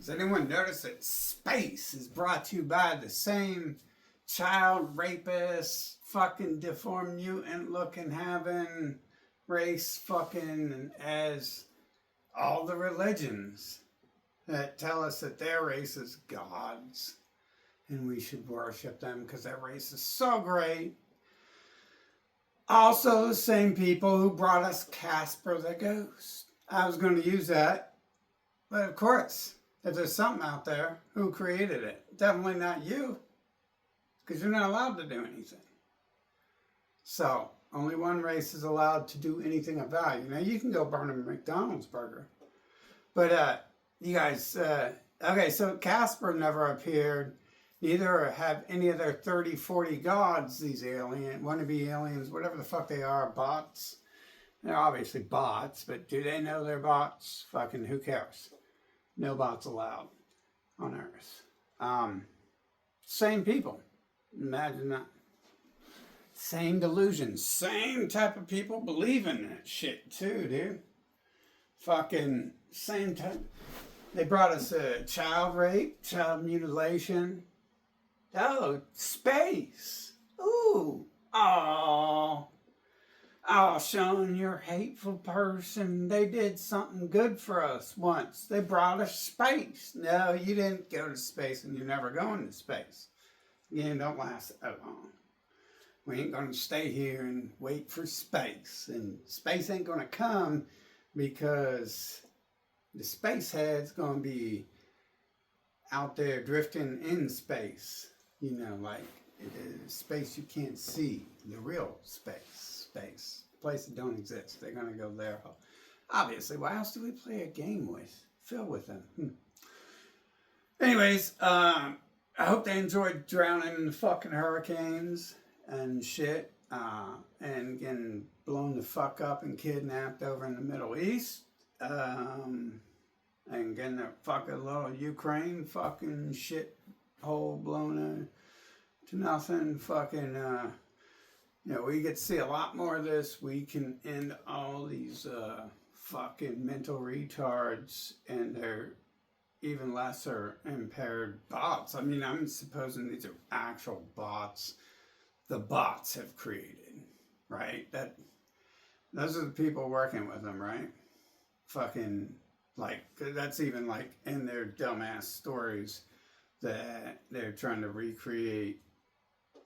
Has anyone noticed that space is brought to you by the same child rapist, fucking deformed mutant looking having race fucking as all the religions that tell us that their race is gods and we should worship them because their race is so great. Also, the same people who brought us Casper the ghost. I was going to use that, but of course, if there's something out there, who created it? Definitely not you, because you're not allowed to do anything. So, only one race is allowed to do anything of value. Now, you can go burn a McDonald's burger. But, you guys, okay, so Casper never appeared. Neither have any of their 30, 40 gods, these wannabe aliens, whatever the fuck they are, bots. They're obviously bots, but do they know they're bots? Fucking who cares? No bots allowed on Earth. Same people. Imagine that. Same delusions. Same type of people believe in that shit too, dude. Fucking same type. They brought us child rape, child mutilation. Oh, space. Ooh. Oh. Oh, Sean, you're a hateful person. They did something good for us once. They brought us space. No, you didn't go to space and you're never going to space. You don't last that long. We ain't going to stay here and wait for space. And space ain't going to come because the space head's going to be out there drifting in space. You know, like space you can't see. The real space. Place that don't exist. They're going to go there. Obviously, why else do we play a game with? Fill with them. Anyways, I hope they enjoyed drowning in the fucking hurricanes and shit. And getting blown the fuck up and kidnapped over in the Middle East. And getting their fucking little Ukraine fucking shit hole blown to nothing. Fucking, you know, we get to see a lot more of this. We can end all these fucking mental retards and their even lesser impaired bots. I mean, I'm supposing these are actual bots the bots have created, right? Those are the people working with them, right? Fucking, like, that's even like in their dumbass stories that they're trying to recreate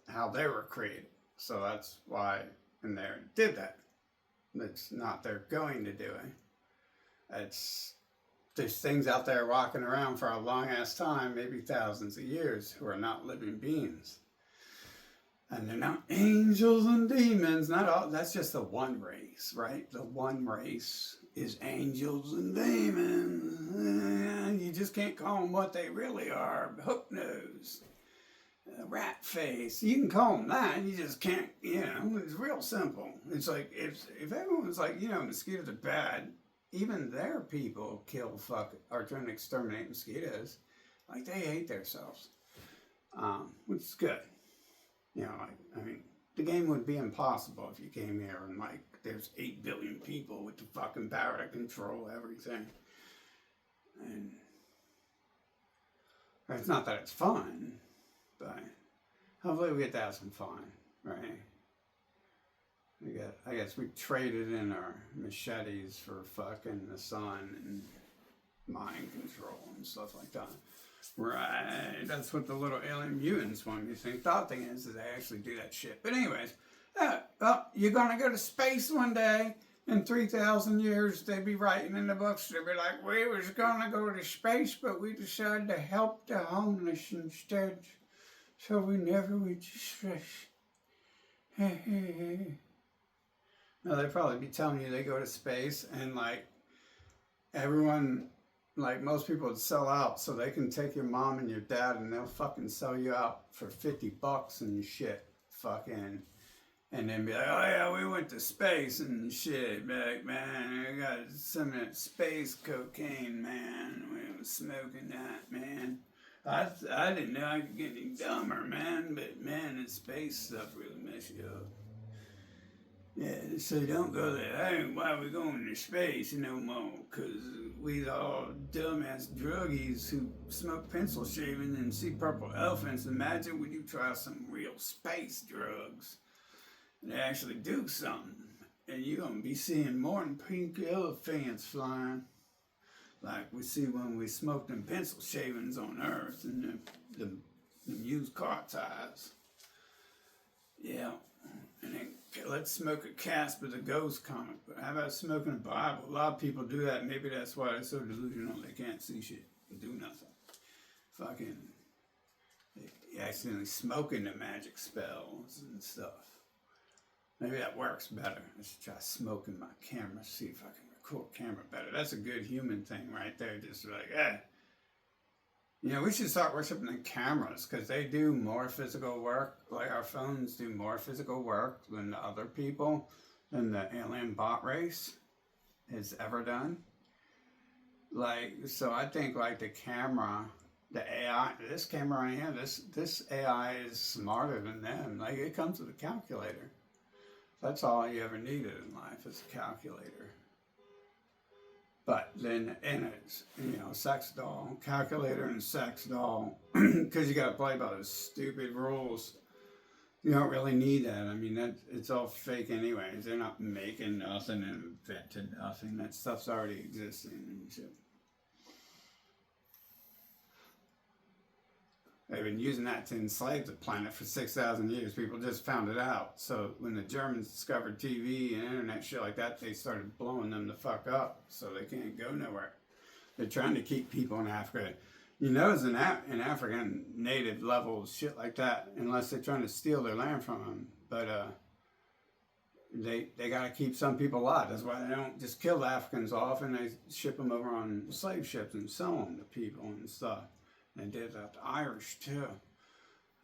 how they were created. So that's why in there did that. It's not they're going to do it. There's things out there walking around for a long ass time, maybe thousands of years, who are not living beings. And they're not angels and demons. Not all. That's just the one race, right? The one race is angels and demons. You just can't call them what they really are. Hook nose. Rat face. You can call them that. You just can't, you know, it's real simple. It's like, if everyone's like, you know, mosquitoes are bad, even their people are trying to exterminate mosquitoes. Like, they hate themselves. Which is good. You know, like, I mean, the game would be impossible if you came here and, like, there's 8 billion people with the fucking power to control everything. And it's not that it's fun, but hopefully we get to have some fun, right? I guess we traded in our machetes for fucking the sun and mind control and stuff like that. Right, that's what the little alien mutants want me to think. Thought thing is that they actually do that shit. But anyways, well, you're gonna go to space one day. In 3,000 years, they'd be writing in the books. They'd be like, we was gonna go to space, but we decided to help the homeless instead. So we never went to space. No, they'd probably be telling you they go to space and like everyone, like most people would sell out so they can take your mom and your dad and they'll fucking sell you out for $50 and shit. Fucking. And then be like, oh yeah, we went to space and shit. Be like, man, I got some of that space cocaine, man. We was smoking that, man. I didn't know I could get any dumber, man. But man, the space stuff really messed you up. Yeah, so don't go there. That ain't why we going to space no more. Cause we all dumbass druggies who smoke pencil shaving and see purple elephants. Imagine when you try some real space drugs and they actually do something. And you're gonna be seeing more than pink elephants flying. Like we see when we smoke them pencil shavings on Earth and the used car tires. Yeah. And then let's smoke a Casper the Ghost comic. But how about smoking a Bible? A lot of people do that. Maybe that's why they're so delusional they can't see shit and do nothing. Fucking, they accidentally smoking the magic spells and stuff. Maybe that works better. I should try smoking my camera, see if I can record camera better. That's a good human thing right there. Just like, you know, we should start worshiping the cameras because they do more physical work. Like our phones do more physical work than the other people, than the alien bot race has ever done. Like, so I think like the camera, the AI, this camera right here, this AI is smarter than them. Like it comes with a calculator. That's all you ever needed in life is a calculator. But then, and it's, you know, sex doll, calculator and sex doll, because you got to play by those stupid rules. You don't really need that. I mean, it's all fake anyways. They're not making nothing and inventing nothing. That stuff's already existing and shit. They've been using that to enslave the planet for 6,000 years. People just found it out. So when the Germans discovered TV and internet shit like that, they started blowing them the fuck up. So they can't go nowhere. They're trying to keep people in Africa. You notice in African native levels, shit like that, unless they're trying to steal their land from them. But they got to keep some people alive. That's why they don't just kill the Africans off and they ship them over on slave ships and sell them to people and stuff. They did that to Irish too.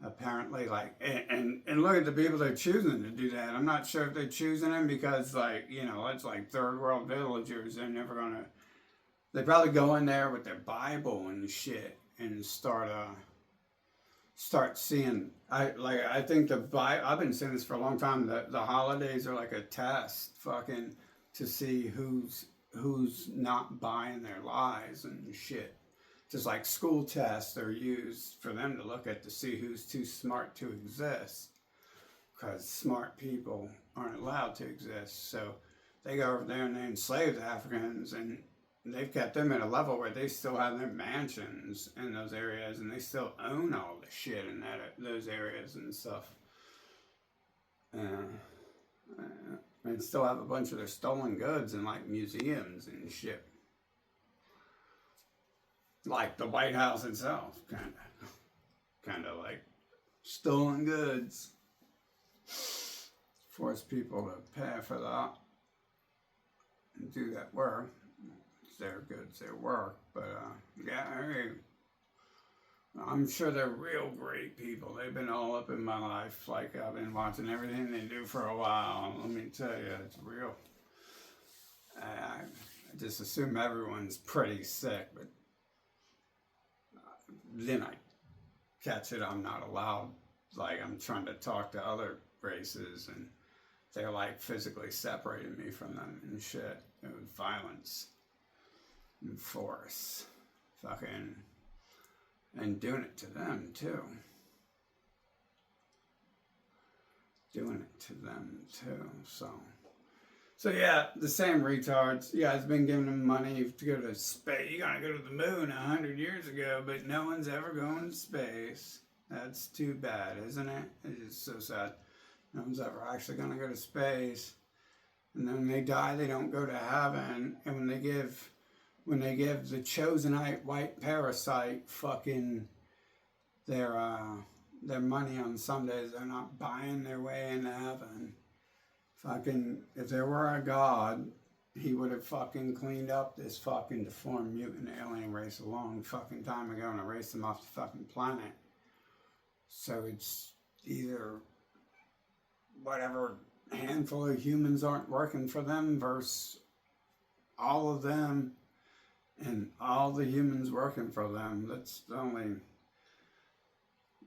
Apparently, like, and look at the people they're choosing to do that. I'm not sure if they're choosing them because, like, you know, it's like third world villagers. They're never gonna. They probably go in there with their Bible and shit and start seeing. I think the Bible. I've been saying this for a long time. The holidays are like a test, fucking, to see who's not buying their lies and shit. Just like school tests are used for them to look at to see who's too smart to exist. Because smart people aren't allowed to exist. So they go over there and they enslave the Africans and they've kept them at a level where they still have their mansions in those areas and they still own all the shit in those areas and stuff. And still have a bunch of their stolen goods in like museums and shit. Like the White House itself, kind of like stolen goods. Force people to pay for that and do that work. It's their goods, their work. But yeah, I'm sure they're real great people. They've been all up in my life. Like I've been watching everything they do for a while. Let me tell you, it's real. I just assume everyone's pretty sick, but then I catch it, I'm not allowed, like I'm trying to talk to other races and they're like physically separating me from them and shit, with violence and force, fucking, and doing it to them too. So yeah, the same retards. You guys been giving them money to go to space. You gotta go to the moon 100 years ago, but no one's ever going to space. That's too bad, isn't it? It's just so sad. No one's ever actually gonna go to space. And then when they die, they don't go to heaven. And when they give the chosenite white parasite fucking their money on Sundays, they're not buying their way into heaven. Fucking, if there were a God, he would have fucking cleaned up this fucking deformed mutant alien race a long fucking time ago and erased them off the fucking planet. So it's either whatever handful of humans aren't working for them versus all of them and all the humans working for them. That's the only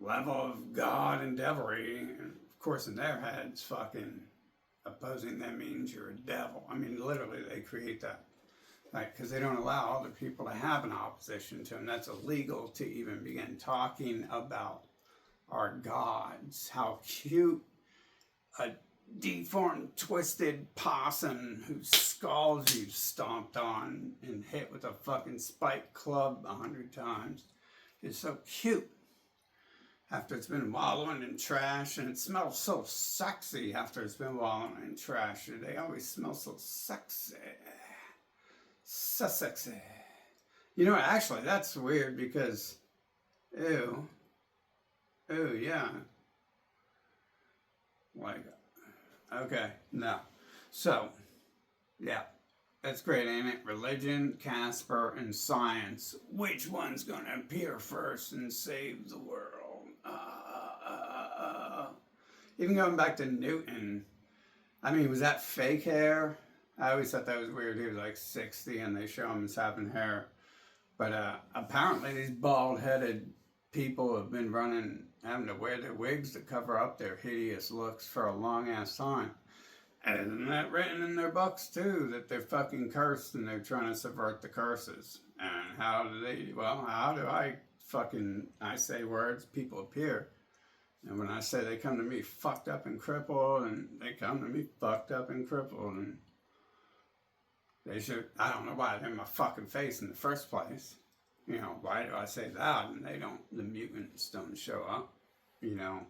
level of God and devilry. And of course, in their heads, fucking opposing them means you're a devil. I mean, literally, they create that. Like, because they don't allow other people to have an opposition to them. That's illegal to even begin talking about our gods. How cute a deformed, twisted possum whose skulls you've stomped on and hit with a fucking spiked club 100 times is so cute. After it's been wallowing in trash, and it smells so sexy after it's been wallowing in trash. They always smell so sexy. So sexy. You know, actually, that's weird because, ew, yeah. Like, okay, no. So, yeah, that's great, ain't it? Religion, Casper, and science. Which one's gonna appear first and save the world? Even going back to Newton, I mean, was that fake hair? I always thought that was weird. He was like 60 and they show him as having hair. But apparently these bald-headed people have been having to wear their wigs to cover up their hideous looks for a long-ass time. And isn't that written in their books too, that they're fucking cursed and they're trying to subvert the curses? And how do I say words, people appear. And when I say they come to me fucked up and crippled, and they come to me fucked up and crippled, and they should, I don't know why they're in my fucking face in the first place. You know, why do I say that? And the mutants don't show up, you know,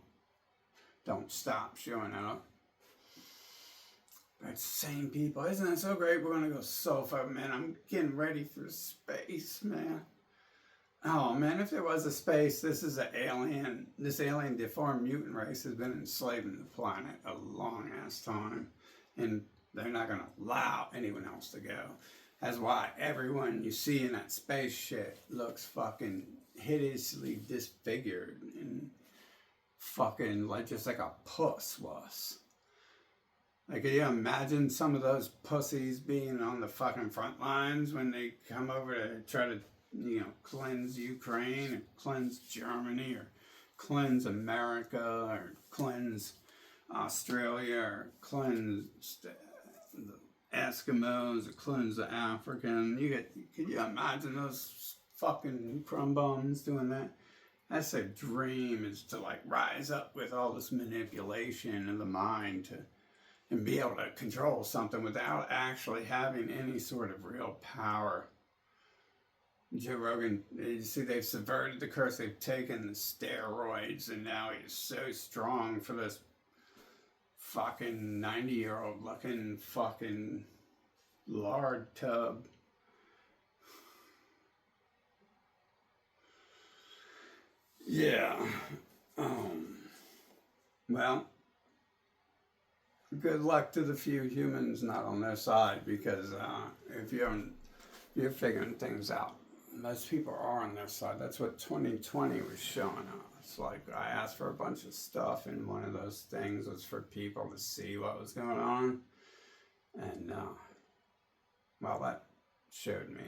don't stop showing up. But it's the same people. Isn't that so great? We're going to go so far, man. I'm getting ready for space, man. Oh, man, if there was a space, this alien deformed mutant race has been enslaving the planet a long-ass time. And they're not going to allow anyone else to go. That's why everyone you see in that space shit looks fucking hideously disfigured and fucking like just like a puss was. Like, can you imagine some of those pussies being on the fucking front lines when they come over to try to, you know, cleanse Ukraine or cleanse Germany or cleanse America or cleanse Australia or cleanse the Eskimos or cleanse the African. Could you imagine those fucking crumb bums doing that? That's their dream, is to like rise up with all this manipulation of the mind and be able to control something without actually having any sort of real power. Joe Rogan, you see, they've subverted the curse. They've taken the steroids, and now he's so strong for this fucking 90-year-old looking fucking lard tub. Yeah. Well, good luck to the few humans not on their side, because if you're figuring things out, most people are on their side. That's what 2020 was showing us. Like, I asked for a bunch of stuff, and one of those things was for people to see what was going on. And, well, that showed me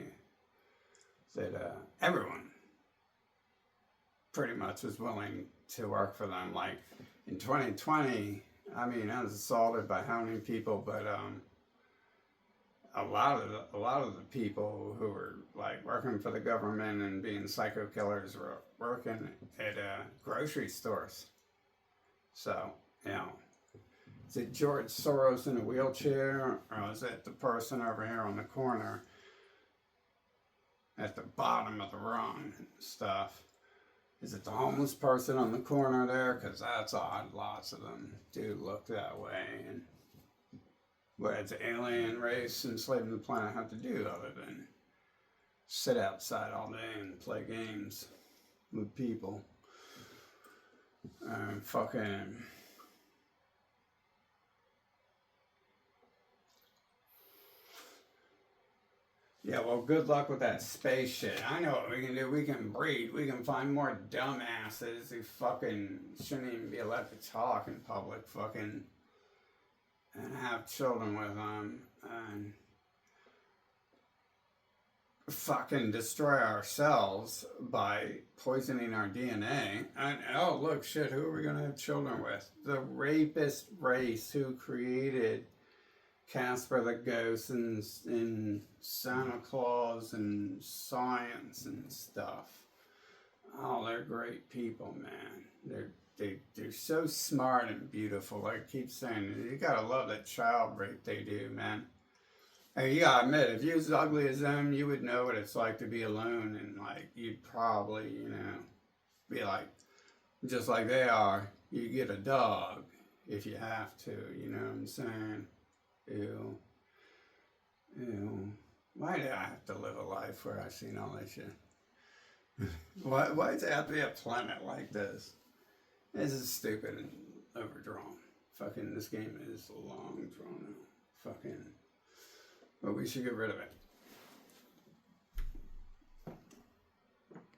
that everyone pretty much was willing to work for them. Like, in 2020, I mean, I was assaulted by how many people, but a lot of the people who were like working for the government and being psycho killers were working at grocery stores. So, you know, is it George Soros in a wheelchair, or is it the person over here on the corner at the bottom of the rung and stuff? Is it the homeless person on the corner there? Because that's odd. Lots of them do look that way. And what does the alien race enslaving the planet have to do other than sit outside all day and play games with people? Fucking... Yeah, well, good luck with that space shit. I know what we can do. We can breed. We can find more dumbasses who fucking shouldn't even be allowed to talk in public, fucking, and have children with them. And fucking destroy ourselves by poisoning our DNA. And oh, look, shit, who are we going to have children with? The rapist race who created Casper the ghost and Santa Claus and science and stuff. Oh, they're great people, man. They're so smart and beautiful. Like I keep saying, you gotta love that child rape they do, man. Hey, you gotta admit, if you was as ugly as them, you would know what it's like to be alone, and like you'd probably, be like just like they are. You get a dog if you have to. You know what I'm saying? Ew, ew. Why do I have to live a life where I've seen all that shit? Why does it have to be a planet like this? This is stupid and overdrawn. Fucking, this game is long drawn out. Fucking, but we should get rid of it.